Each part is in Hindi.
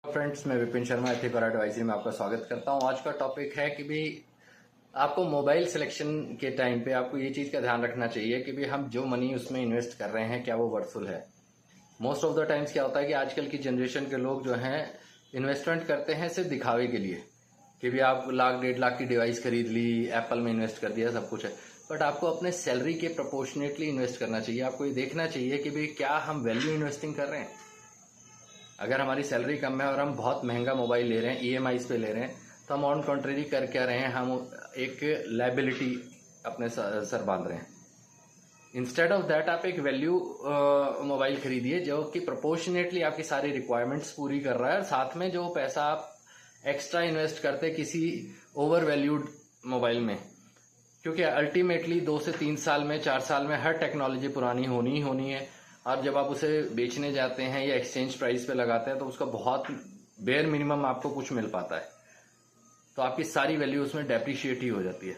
फ्रेंड्स, मैं विपिन शर्मा एथिकल एडवाइजरी में आपका स्वागत करता हूं। आज का टॉपिक है कि भी आपको मोबाइल सिलेक्शन के टाइम पे आपको ये चीज़ का ध्यान रखना चाहिए कि भी हम जो मनी उसमें इन्वेस्ट कर रहे हैं क्या वो वर्थफुल है। मोस्ट ऑफ द टाइम्स क्या होता है कि आजकल की जनरेशन के लोग जो हैं इन्वेस्टमेंट करते हैं सिर्फ दिखावे के लिए कि भी आप लाख 1.5 लाख की डिवाइस खरीद ली, एप्पल में इन्वेस्ट कर दिया, सब कुछ है। बट आपको अपने सैलरी के प्रोपोर्शनेटली इन्वेस्ट करना चाहिए। आपको ये देखना चाहिए कि भाई क्या हम वैल्यू इन्वेस्टिंग कर रहे हैं। अगर हमारी सैलरी कम है और हम बहुत महंगा मोबाइल ले रहे हैं, ईएमआई पे ले रहे हैं, तो हम ऑन कंट्रेरी कर क्या रहे हैं, हम एक लाइबिलिटी अपने सर बांध रहे हैं। इंस्टेड ऑफ दैट आप एक वैल्यू मोबाइल खरीदिए जो कि प्रोपोर्शनेटली आपकी सारी रिक्वायरमेंट्स पूरी कर रहा है, और साथ में जो पैसा आप एक्स्ट्रा इन्वेस्ट करते किसी ओवर वैल्यूड मोबाइल में, क्योंकि अल्टीमेटली 2 से 3 साल में, 4 साल में हर टेक्नोलॉजी पुरानी होनी ही होनी है। और जब आप उसे बेचने जाते हैं या एक्सचेंज प्राइस पे लगाते हैं तो उसका बहुत बेयर मिनिमम आपको कुछ मिल पाता है, तो आपकी सारी वैल्यू उसमें डेप्रिशिएट ही हो जाती है।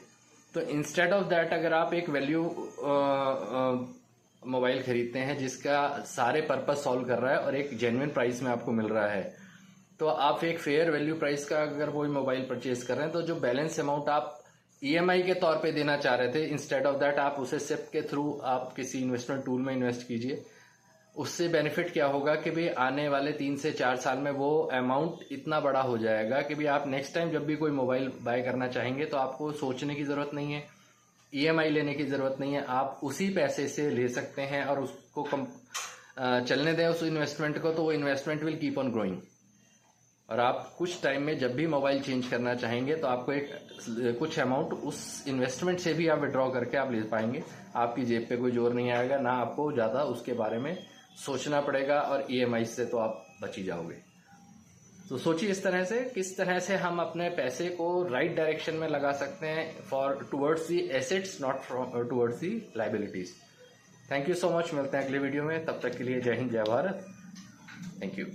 तो इंस्टेड ऑफ दैट अगर आप एक वैल्यू मोबाइल खरीदते हैं जिसका सारे पर्पस सॉल्व कर रहा है और एक जेन्युइन प्राइस में आपको मिल रहा है, तो आप एक फेयर वैल्यू प्राइस का अगर कोई मोबाइल परचेज कर रहे हैं तो जो बैलेंस अमाउंट आप ईएमआई के तौर पे देना चाह रहे थे, इंस्टेड ऑफ दैट आप उसे सिप के थ्रू आप किसी इन्वेस्टमेंट टूल में इन्वेस्ट कीजिए। उससे बेनिफिट क्या होगा कि भाई आने वाले 3 से 4 साल में वो अमाउंट इतना बड़ा हो जाएगा कि भाई आप नेक्स्ट टाइम जब भी कोई मोबाइल बाय करना चाहेंगे तो आपको सोचने की जरूरत नहीं है, ईएमआई लेने की जरूरत नहीं है, आप उसी पैसे से ले सकते हैं और उसको चलने दें उस इन्वेस्टमेंट को, तो वो investment will keep on growing. और आप कुछ टाइम में जब भी मोबाइल चेंज करना चाहेंगे तो आपको एक कुछ अमाउंट उस इन्वेस्टमेंट से भी आप विड्रॉ करके आप ले पाएंगे। आपकी जेब पे कोई जोर नहीं आएगा, ना आपको ज़्यादा उसके बारे में सोचना पड़ेगा, और ईएमआई से तो आप बच ही जाओगे। तो सोचिए इस तरह से, किस तरह से हम अपने पैसे को राइट डायरेक्शन में लगा सकते हैं for towards the assets, not towards the liabilities. Thank you so much, मिलते हैं अगले वीडियो में, तब तक के लिए जय हिंद, जय भारत, थैंक यू।